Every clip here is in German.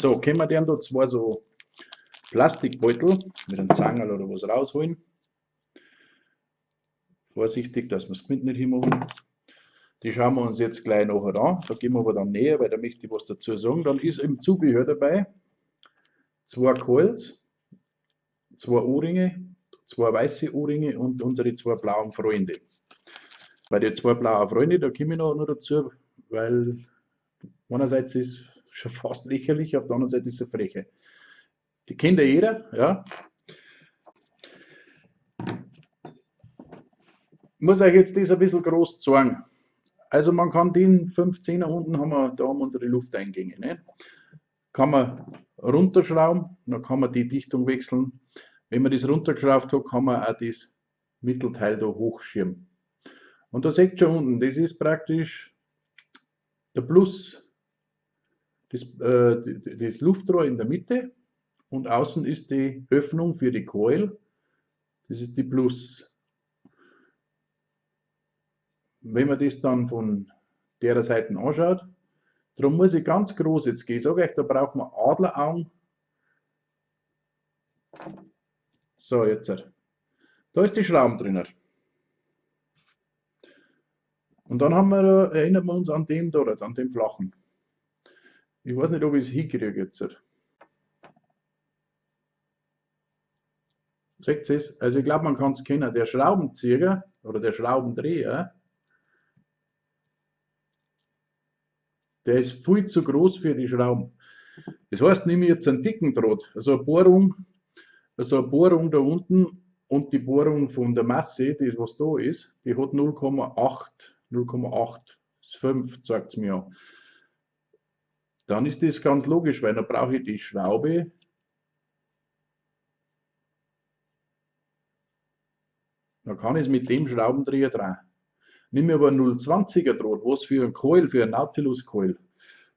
So, können wir dann da zwei so Plastikbeutel mit einem Zangerl oder was rausholen. Vorsichtig, dass wir das Wind nicht hinmachen. Die schauen wir uns jetzt gleich nachher an. Da gehen wir aber dann näher, weil da möchte ich was dazu sagen. Dann ist im Zubehör dabei zwei Coils, zwei Ohrringe, zwei weiße Ohrringe und unsere zwei blauen Freunde. Bei den zwei blauen Freunden, da komme ich noch dazu, weil einerseits ist es schon fast lächerlich, auf der anderen Seite ist es eine Frechheit. Die kennt ja jeder, ja. Ich muss euch jetzt das ein bisschen groß zeigen. Also man kann den 15er unten haben wir, da haben wir unsere Lufteingänge. Ne? Kann man runterschrauben, dann kann man die Dichtung wechseln. Wenn man das runtergeschraubt hat, kann man auch das Mittelteil da hochschirmen. Und da seht ihr schon unten, das ist praktisch der Plus, das Luftrohr in der Mitte und außen ist die Öffnung für die Coil, das ist die Plus. Wenn man das dann von der Seite anschaut, darum muss ich ganz groß jetzt gehen. Ich sage euch, da braucht man Adleraugen. So, jetzt. Da ist die Schrauben drin. Und dann haben wir, erinnern wir uns an den dort, an den flachen. Ich weiß nicht, ob ich es hinkriege jetzt. Seht ihr es? Also ich glaube, man kann es kennen. Der Schraubenzieher oder der Schraubendreher, der ist viel zu groß für die Schrauben. Das heißt, nehme ich jetzt einen dicken Draht, also eine Bohrung da unten und die Bohrung von der Masse, die was da ist, die hat 0,85 zeigt es mir an. Dann ist das ganz logisch, weil dann brauche ich die Schraube. Dann kann ich es mit dem Schraubendreher drehen. Nimm mir aber einen 0,20er Draht, was für ein Coil, für ein Nautilus Coil.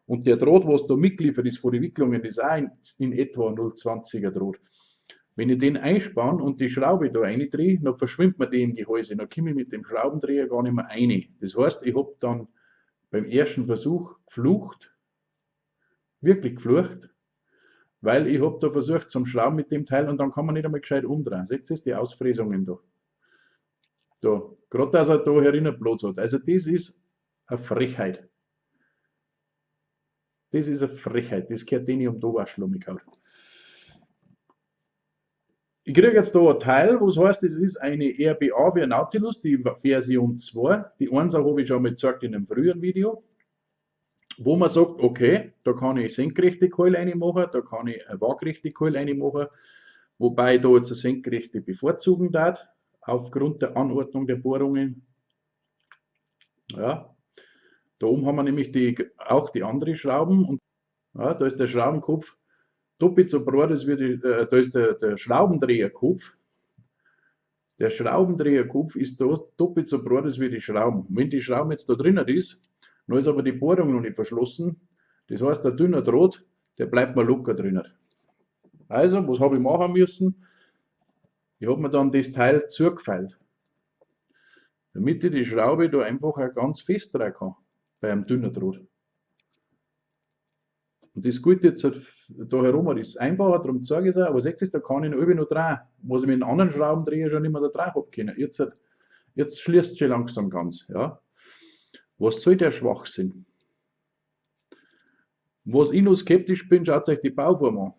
Und der Draht, was da mitgeliefert ist vor die Wicklungen, ist auch in etwa ein 0,20er Draht. Wenn ich den einspanne und die Schraube da reindrehe, dann verschwimmt mir die im Gehäuse. Dann komme ich mit dem Schraubendreher gar nicht mehr rein. Das heißt, ich habe dann beim ersten Versuch geflucht, wirklich geflucht, weil ich habe da versucht zum Schrauben mit dem Teil und dann kann man nicht einmal gescheit umdrehen. Seht ihr die Ausfräsungen da? Da, gerade dass er da herinnen Platz hat. Also das ist eine Frechheit. Das ist eine Frechheit. Das gehört denen um da Waschlummig gehauen. Ich kriege jetzt da ein Teil, was heißt, das ist eine RBA wie ein Nautilus, die Version 2. Die 1 habe ich schon mal gezeigt in einem früheren Video. Wo man sagt, okay, da kann ich senkrechte Coil reinmachen, da kann ich eine waagrechte Coil reinmachen. Wobei ich da jetzt eine senkrechte bevorzugen darf, aufgrund der Anordnung der Bohrungen. Ja, da oben haben wir nämlich auch die anderen Schrauben. Und ja, da ist der Schraubenkopf doppelt so breit, als da ist der Schraubendreherkopf. Der Schraubendreherkopf ist da doppelt so breit als wie die Schrauben. Wenn die Schrauben jetzt da drinnen ist, dann ist aber die Bohrung noch nicht verschlossen. Das heißt, der dünne Draht, der bleibt mal locker drinnen. Also, was habe ich machen müssen? Ich habe mir dann das Teil zugefeilt, damit ich die Schraube da einfach auch ganz fest rein kann, bei einem dünnen Draht. Und das geht jetzt da herum, das ist einfacher, darum zeige ich es auch, aber seht ihr, da kann ich noch drehen, was ich mit einem anderen Schraubendreher schon nicht mehr da drehen habe können. Jetzt schließt es schon langsam ganz. Ja. Was soll der Schwachsinn? Was ich noch skeptisch bin, schaut euch die Bauform an.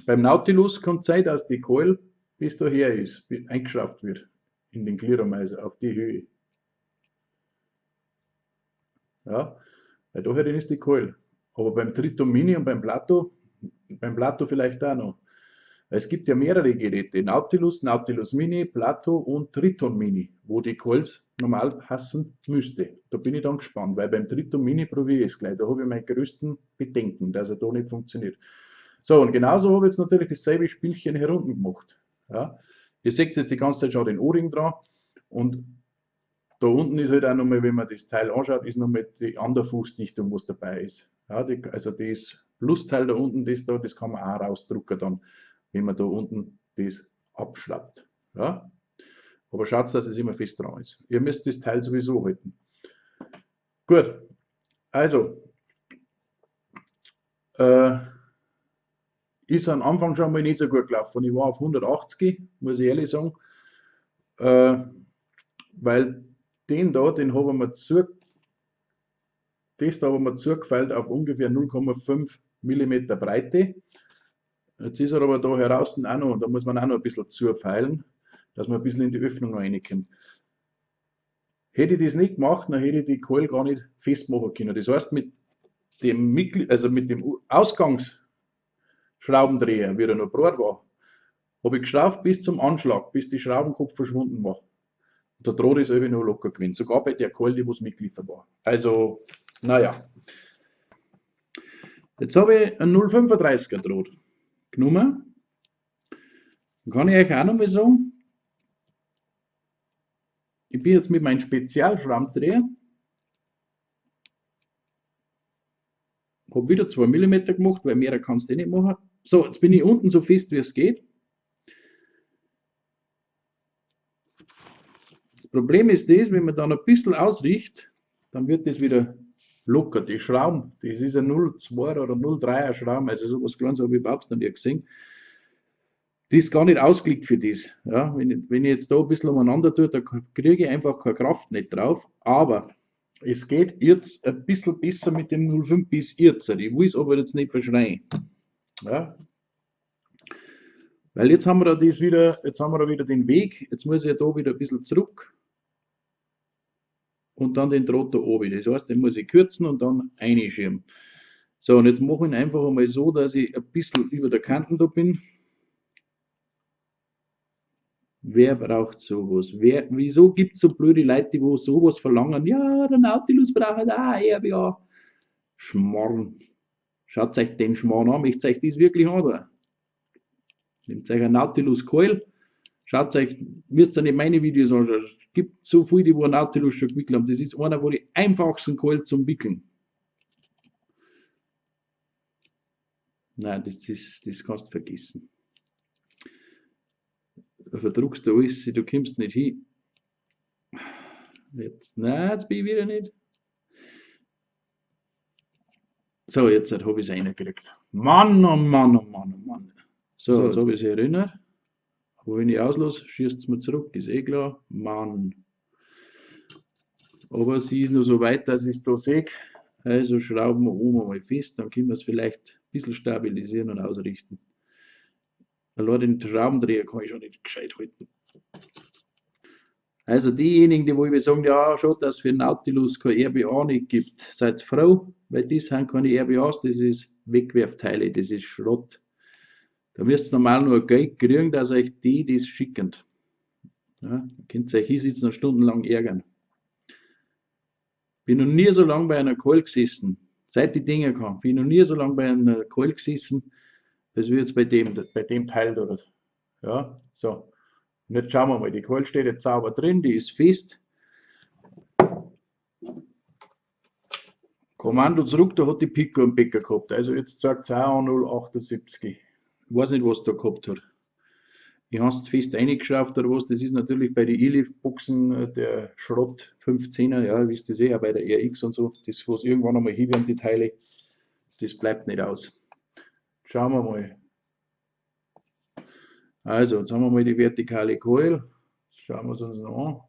Beim Nautilus kann es sein, dass die Coil bis daher ist, eingeschraubt wird in den Klirrermeiser auf die Höhe. Ja, weil daher ist die Coil. Aber beim Triton Mini und beim Plato vielleicht auch noch. Es gibt ja mehrere Geräte, Nautilus, Nautilus Mini, Plato und Triton Mini, wo die Coils normal passen müsste. Da bin ich dann gespannt, weil beim Triton Mini probiere ich es gleich. Da habe ich meine größten Bedenken, dass er da nicht funktioniert. So, und genauso habe ich jetzt natürlich dasselbe Spielchen hier unten gemacht. Ja. Ihr seht jetzt die ganze Zeit schon den O-Ring dran und da unten ist halt auch nochmal, wenn man das Teil anschaut, ist nochmal die andere Fußdichtung, was dabei ist. Ja, also das Plusteil da unten, das kann man auch rausdrucken dann, wenn man da unten das abschraubt. Ja. Aber schaut, dass es immer fest dran ist. Ihr müsst das Teil sowieso halten. Gut, also Äh, ist am Anfang schon mal nicht so gut gelaufen. Ich war auf 180, muss ich ehrlich sagen, äh, weil den haben wir das da haben wir zugefeilt auf ungefähr 0,5 Millimeter Breite. Jetzt ist er aber da heraus auch noch, da muss man auch noch ein bisschen zufeilen, dass man ein bisschen in die Öffnung reinkommt. Hätte ich das nicht gemacht, dann hätte ich die Keule gar nicht festmachen können. Das heißt, also mit dem Ausgangsschraubendreher, wie er noch breit war, habe ich geschraubt bis zum Anschlag, bis die Schraubenkopf verschwunden war. Und der Draht ist irgendwie noch locker gewesen, sogar bei der Keule, die mitgeliefert war. Also, naja. Jetzt habe ich einen 0,35er Draht genommen. Dann kann ich euch auch noch mal sagen, ich bin jetzt mit meinem Spezialschraubendreher, habe wieder 2 mm gemacht, weil mehr kannst du nicht machen. So, jetzt bin ich unten so fest, wie es geht. Das Problem ist das, wenn man dann ein bisschen ausricht, dann wird das wieder locker. Die Schrauben, das ist ein 0,2er oder 0,3er Schrauben, also sowas Kleines habe ich überhaupt noch nie gesehen. Die ist gar nicht ausgelegt für das. Ja, wenn ich jetzt da ein bisschen umeinander tue, da kriege ich einfach keine Kraft nicht drauf. Aber es geht jetzt ein bisschen besser mit dem 0,5 bis jetzt. Ich will es aber jetzt nicht verschreien. Ja. Weil jetzt haben wir da wieder den Weg. Jetzt muss ich da wieder ein bisschen zurück. Und dann den Draht da oben. Das heißt, den muss ich kürzen und dann einschieben. So, und jetzt mache ich ihn einfach einmal so, dass ich ein bisschen über der Kanten da bin. Wer braucht sowas? Wieso gibt es so blöde Leute, die sowas verlangen? Ja, der Nautilus braucht auch RBA. Schmarrn. Schaut euch den Schmarrn an, möchtet euch das wirklich an? Nehmt euch ein Nautilus Coil, schaut euch, müsst ihr nicht meine Videos anschauen. Es gibt so viele, die einen Nautilus schon gewickelt haben. Das ist einer von den einfachsten Coil zum Wickeln. Nein, das kannst du vergessen. Du verdruckst da alles, du kommst nicht hin. Nein, jetzt bin ich wieder nicht. So, jetzt habe ich es reingekriegt. Mann, oh Mann, oh Mann, oh Mann. So, jetzt habe ich es erinnert. Aber wenn ich auslöse, schießt es mir zurück, ist eh klar. Mann. Aber sie ist nur so weit, dass ich es da sehe. Also schrauben wir oben mal fest, dann können wir es vielleicht ein bisschen stabilisieren und ausrichten. Allein den Schraubendreher kann ich schon nicht gescheit halten. Also diejenigen, die sagen, ja, schon, dass es für Nautilus kein RBA nicht gibt, seid froh, weil das sind keine RBAs, das ist Wegwerfteile, das ist Schrott. Da müsst ihr normal nur Geld kriegen, dass euch die das schicken. Ja, da könnt ihr euch hier sitzen und stundenlang ärgern. Bin noch nie so lange bei einer Keule gesessen, seit die Dinge kam, bin noch nie so lange bei einer Keule gesessen, als wie jetzt bei dem Teil da. Ja, so. Und jetzt schauen wir mal, die Keule steht jetzt sauber drin, die ist fest. Kommando zurück, da hat die Pico einen Bäcker gehabt. Also jetzt sagt es auch 078. Ich weiß nicht, was da gehabt hat. Ich habe es fest eingeschraubt oder was. Das ist natürlich bei den E-Lift-Boxen der Schrott 15er. Ja, wisst ihr eh, auch bei der RX und so. Das, was irgendwann einmal hin werden, die Teile, das bleibt nicht aus. Schauen wir mal. Also, jetzt haben wir mal die vertikale Keule. Schauen wir es uns noch an.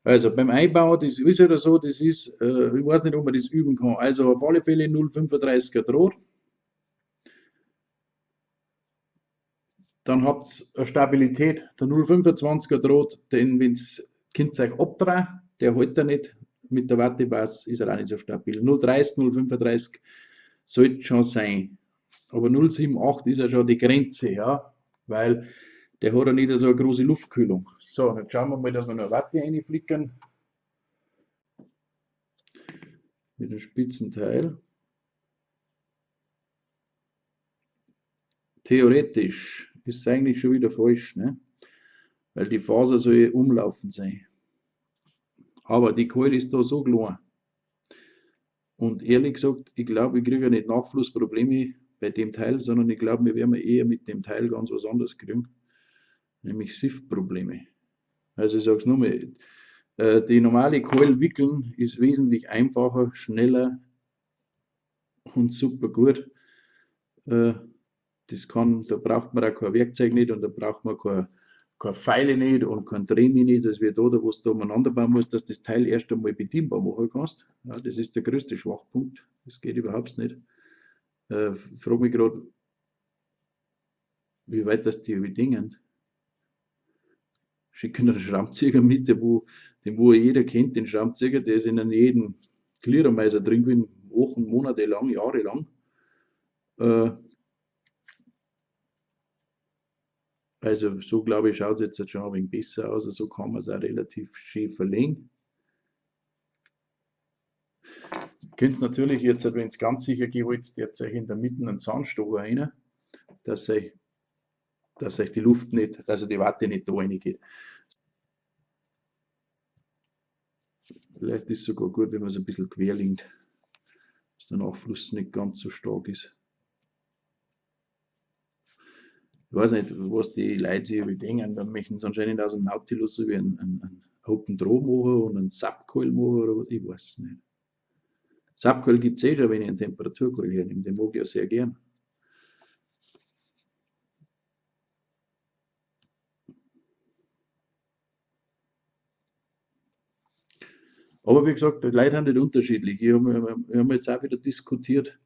Also beim Einbau, das ist ja so, das ist, ich weiß nicht, ob man das üben kann. Also auf alle Fälle 0,35er Draht. Dann habt ihr eine Stabilität. Der 0,25er Draht, den, wenn es könnt ihr euch abdrehen, der hält er nicht. Mit der Wattebass ist er auch nicht so stabil. 0,30, 0,35 sollte schon sein. Aber 0,78 ist ja schon die Grenze, ja, weil der hat ja nicht so eine große Luftkühlung. So, jetzt schauen wir mal, dass wir noch Watte reinflicken. Mit dem spitzen Teil. Theoretisch ist es eigentlich schon wieder falsch, ne? Weil die Faser soll umlaufen sein. Aber die Keule ist da so klein. Und ehrlich gesagt, ich glaube, ich kriege ja nicht Nachflussprobleme bei dem Teil, sondern ich glaube, wir werden eher mit dem Teil ganz was anderes kriegen. Nämlich Siftprobleme. Also ich sage es nur mal, die normale Keule wickeln ist wesentlich einfacher, schneller, und super gut. Äh, da braucht man auch kein Werkzeug nicht und da braucht man keine Pfeile nicht und kein Drehmi nicht. Das wird da, wo du umeinander bauen musst, dass du das Teil erst einmal bedienbar machen kannst. Ja, das ist der größte Schwachpunkt. Das geht überhaupt nicht. Frage mich gerade, wie weit das die bedingen. Schicken einen Schraubenzieher mit, den wo jeder kennt, den Schraubenzieher, der ist in jedem Clearomizer drin gewesen, Wochen, Monate lang, Jahre lang. Also so glaube ich, schaut es jetzt schon ein wenig besser aus. So kann man es auch relativ schön verlegen. Ihr könnt natürlich jetzt, wenn es ganz sicher gewollt, derzeit in der Mitte einen Zahnstocher rein, dass euch die Luft nicht, also die Watte nicht da reingeht. Vielleicht ist es sogar gut, wenn man es ein bisschen quer liegt, dass der Nachfluss nicht ganz so stark ist. Ich weiß nicht, was die Leute sich überdenken. Dann möchten sie anscheinend aus dem Nautilus so wie einen Open Draw machen und einen Subcoil machen oder was, ich weiß es nicht. Subcoil gibt es eh schon, wenn ich einen Temperaturcoil hernehme, den mag ich ja sehr gern. Aber wie gesagt, die Leute sind nicht unterschiedlich. Wir haben jetzt auch wieder diskutiert,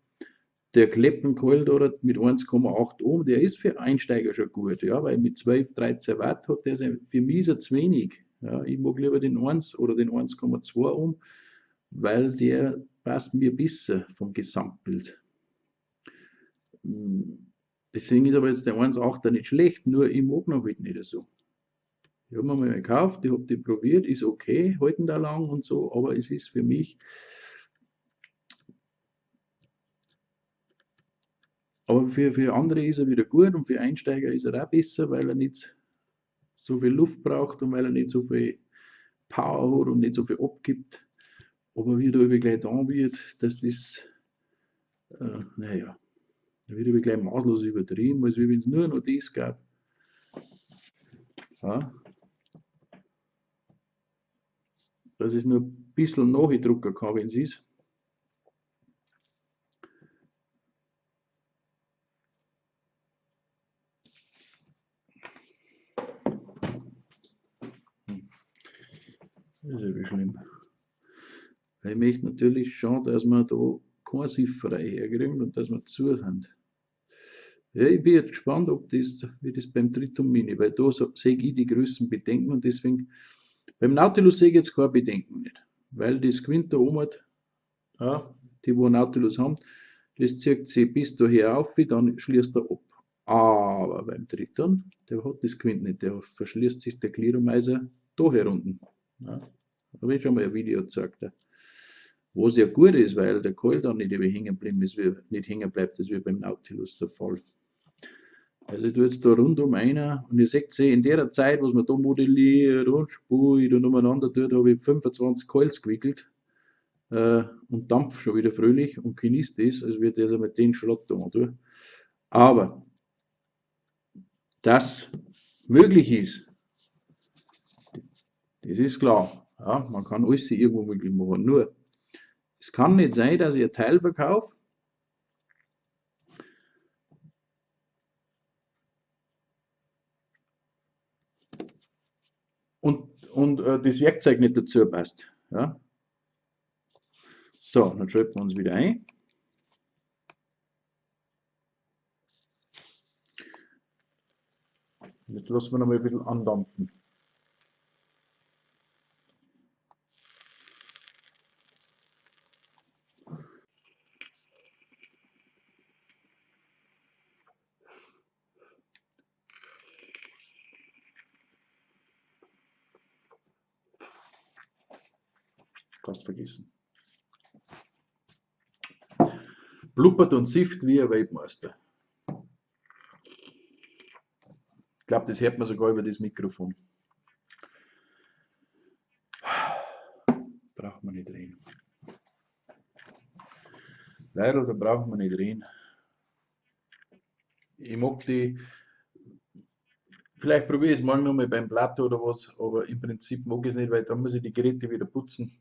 der Kleppencoil dort mit 1,8 Ohm, der ist für Einsteiger schon gut, ja, weil mit 12, 13 Watt hat der für mich ist zu wenig. Ja, ich mag lieber den 1 oder den 1,2 Ohm, weil der passt mir besser vom Gesamtbild. Deswegen ist aber jetzt der 1,8er nicht schlecht, nur ich mag noch halt nicht so. Ich habe mir mal gekauft, ich habe die probiert, ist okay, halten da lang und so, aber es ist für mich. Aber für andere ist er wieder gut und für Einsteiger ist er auch besser, weil er nicht so viel Luft braucht und weil er nicht so viel Power hat und nicht so viel abgibt. Aber wie da gleich da wird, dass das, naja, da wird gleich maßlos übertrieben, als wenn es nur noch das gab. Ja, dass es nur ein bisschen nachdrucken kann, wenn es ist. Das ist ja wie schlimm. Weil ich möchte natürlich schon, dass wir da kein Siff frei herkriegen und dass wir zu sind. Ja, ich bin jetzt gespannt, wie das beim Triton Mini, weil da sehe ich die größten Bedenken und deswegen, beim Nautilus sehe ich jetzt keine Bedenken nicht, weil das Quint da oben, ja, die wo Nautilus haben, das zieht sich bis daher auf, dann schließt er ab. Aber beim Triton, der hat das Quint nicht, der verschließt sich der Clearomizer da herunten. Ja, da habe ich schon mal ein Video gezeigt. Ja. Was ja gut ist, weil der Coil dann nicht hängen bleibt, das wie beim Nautilus der Fall. Also ich tue jetzt da rundum einer und ihr seht in der Zeit, was man da modelliert und spult und umeinander tut, habe ich 25 Coils gewickelt und dampf schon wieder fröhlich und genießt das, als würde ich das mit den Schrott da tun. Aber dass möglich ist, das ist klar. Ja, man kann alles irgendwo möglich machen. Nur, es kann nicht sein, dass ich ein Teil verkaufe und das Werkzeug nicht dazu passt. Ja? So, dann schalten wir uns wieder ein. Jetzt lassen wir noch mal ein bisschen andampfen. Fast vergessen. Blubbert und sift wie ein Weltmeister. Ich glaube, das hört man sogar über das Mikrofon. Braucht man nicht reden. Leider, da braucht man nicht reden. Ich mag die. Vielleicht probiere ich es morgen nochmal beim Plato oder was, aber im Prinzip mag ich es nicht, weil dann muss ich die Geräte wieder putzen.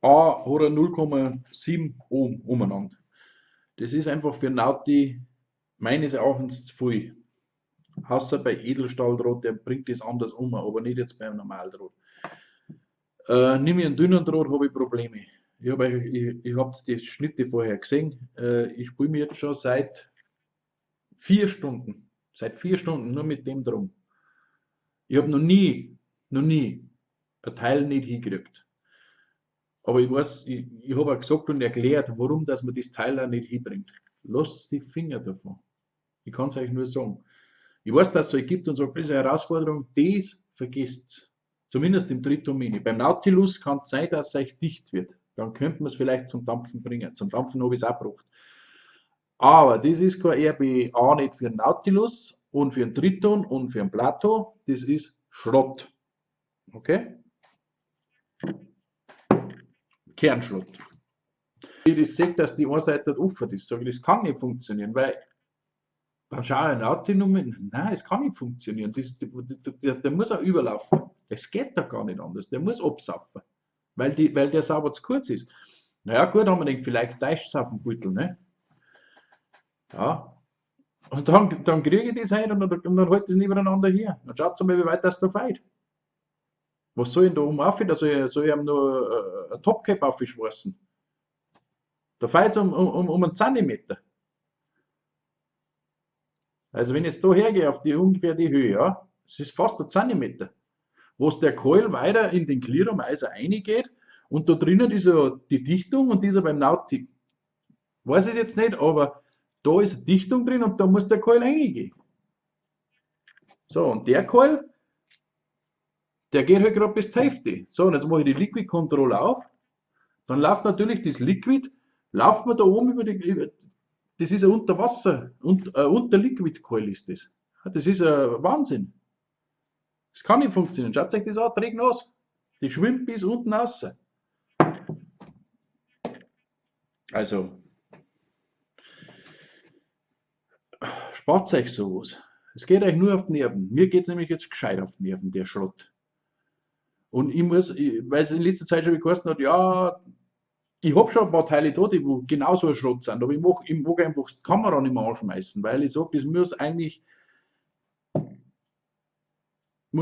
A hat er 0,7 Ohm umeinander. Das ist einfach für Nauti meines Erachtens zu viel. Außer bei Edelstahldraht, der bringt das anders um, aber nicht jetzt beim Normaldraht. Nimm ich einen dünnen Draht, habe ich Probleme. Ich habe die Schnitte vorher gesehen. Ich spiele mir jetzt schon seit 4 Stunden. Seit 4 Stunden nur mit dem drum. Ich habe noch nie ein Teil nicht hingekriegt. Aber ich weiß, ich habe auch gesagt und erklärt, warum dass man das Teil auch nicht hinbringt. Lasst die Finger davon. Ich kann es euch nur sagen. Ich weiß, dass es so gibt und sagt, das ist eine Herausforderung, das vergisst. Zumindest im Tritomini. Beim Nautilus kann es sein, dass es euch dicht wird. Dann könnte man es vielleicht zum Dampfen bringen. Zum Dampfen habe ich es auch gebraucht. Aber das ist kein RBA nicht für einen Nautilus und für einen Triton und für einen Plato. Das ist Schrott. Okay? Kernschrott. Ich das sehe, dass die eine Seite offen ist, sage ich, das kann nicht funktionieren, weil dann schaue ich ein Auto nein, es kann nicht funktionieren. Der muss auch überlaufen. Es geht da gar nicht anders. Der muss absaufen, weil der sauber zu kurz ist. Naja, gut, haben wir denkt, vielleicht täuscht es auf den Beutel, ne? Ja. Und dann kriege ich das ein und dann hält es nebeneinander hier. Dann schaut mal, wie weit das da fällt. Was soll ich denn da oben auf? Soll ich ihm nur ein Topcap aufschmeißen? Da fällt es um einen Zentimeter. Also wenn ich jetzt da hergehe auf ungefähr die Höhe, ja, das ist fast ein Zentimeter, wo es der Keul weiter in den Clearum-Eiser reingeht und da drinnen ist ja die Dichtung und die ist ja beim Nautik. Weiß ich jetzt nicht, aber da ist eine Dichtung drin und da muss der Keul reingehen. So, und der Keul, der geht halt gerade bis zur Hälfte. So, und jetzt mache ich die Liquid Control auf. Dann läuft natürlich das Liquid, läuft man da oben das ist ein Unterwasser, unter Liquid Coil ist das. Das ist ein Wahnsinn. Das kann nicht funktionieren. Schaut euch das an, trägt nass. Die schwimmt bis unten raus. Also, spart euch sowas. Es geht euch nur auf die Nerven. Mir geht es nämlich jetzt gescheit auf die Nerven, der Schrott. Und weil es in letzter Zeit schon gekostet hat, ja, ich habe schon ein paar Teile da, die genauso ein Schrott sind, aber ich mag einfach die Kamera nicht mehr anschmeißen, weil ich sage, das muss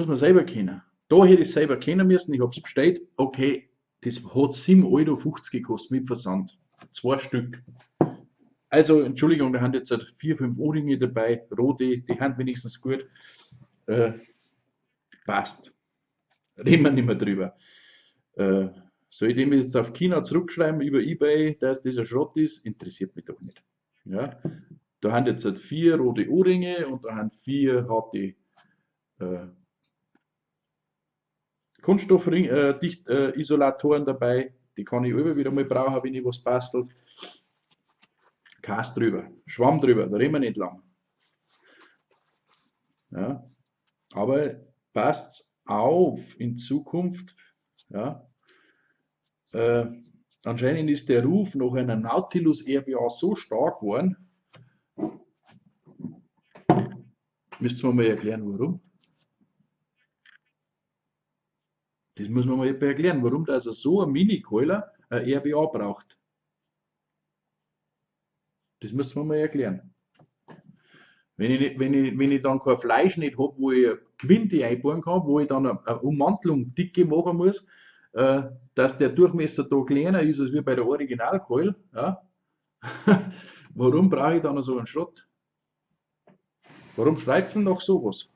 man selber kennen. Da hätte ich es selber kennen müssen, ich habe es bestellt, okay, das hat 7,50 € gekostet mit Versand. 2 Stück. Also, Entschuldigung, da haben jetzt 4, 5 Ohrringe dabei, rote, die haben wenigstens gut. Passt. Reden wir nicht mehr drüber. Soll ich dem jetzt auf China zurückschreiben über eBay, dass das ein Schrott ist? Interessiert mich doch nicht. Ja? Da haben jetzt 4 rote Ohrringe und da haben 4 harte Kunststoffisolatoren dabei. Die kann ich immer wieder mal brauchen, wenn ich was bastelt. Kas drüber, Schwamm drüber, da reden wir nicht lang. Ja? Aber passt auf in Zukunft. Ja? Anscheinend ist der Ruf nach einer Nautilus RBA so stark geworden. Müsst ihr mir mal erklären, warum? Das muss man mal erklären, warum da also so ein Mini-Keuler ein RBA braucht. Das müsst ihr mir mal erklären. Wenn ich dann kein Fleisch nicht habe, wo ich Quinte einbauen kann, wo ich dann eine Ummantelung dicke machen muss, dass der Durchmesser da kleiner ist als wie bei der Originalkeul, ja? Warum brauche ich dann so einen Schrott? Warum schreit es denn nach sowas?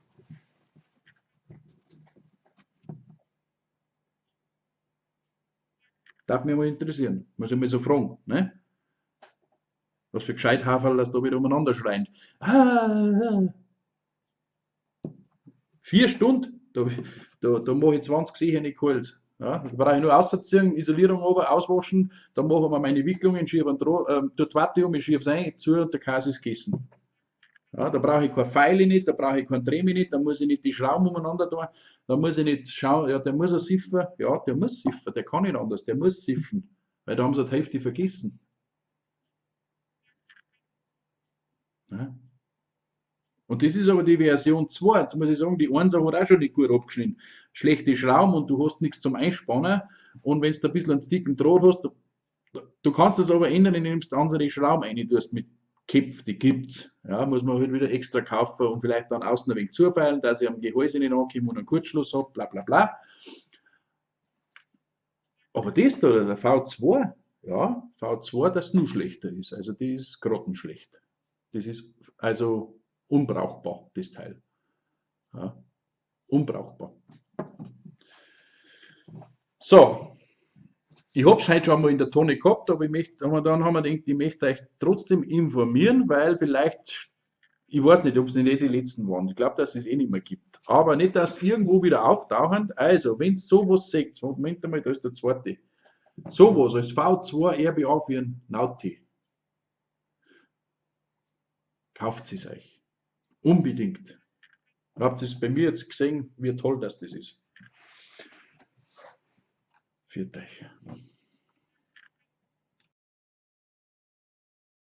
Darf mich mal interessieren. Muss ich mal so fragen, ne? Was für gescheit Haferl, das da wieder umeinander schreien. 4 Stunden? Da mache ich 20 Sehene Kohls. Ja, da brauche ich nur ausziehen, Isolierung ober, auswaschen, dann machen wir meine Wicklungen, schiebe die Watte um, ich schiebe es ein, zu und der Käse ist gegessen. Ja, da brauche ich keine Pfeile nicht, da brauche ich keinen Dreh nicht, da muss ich nicht die Schrauben umeinander tun, da muss ich nicht schauen, ja, der muss er siffen, ja, der muss siffen, der kann nicht anders, der muss siffen, weil da haben sie die Hälfte vergessen. Ja. Und das ist aber die Version 2. Jetzt muss ich sagen, die 1 hat auch schon nicht gut abgeschnitten. Schlechte Schrauben und du hast nichts zum Einspannen. Und wenn du ein bisschen einen dicken Draht hast, du kannst das aber ändern, indem du andere Schrauben rein tust mit Kipf, die gibt's. Ja, muss man halt wieder extra kaufen und vielleicht dann außen ein wenig zufeilen, dass ich am Gehäuse nicht ankomme und einen Kurzschluss habe, bla bla bla. Aber das da, der V2, ja, V2, das nur schlechter ist. Also die ist grottenschlecht. Das ist also unbrauchbar, das Teil. Ja, unbrauchbar. So, ich habe es heute schon mal in der Tonne gehabt, aber dann haben wir gedacht, ich möchte euch trotzdem informieren, weil vielleicht, ich weiß nicht, ob es nicht die letzten waren. Ich glaube, dass es eh nicht mehr gibt. Aber nicht, dass irgendwo wieder auftauchen. Also, wenn ihr sowas seht, Moment einmal, da ist der zweite. Sowas als V2 RBA für einen Nauti. Kauft es euch. Unbedingt. Habt ihr es bei mir jetzt gesehen, wie toll das ist. Für euch.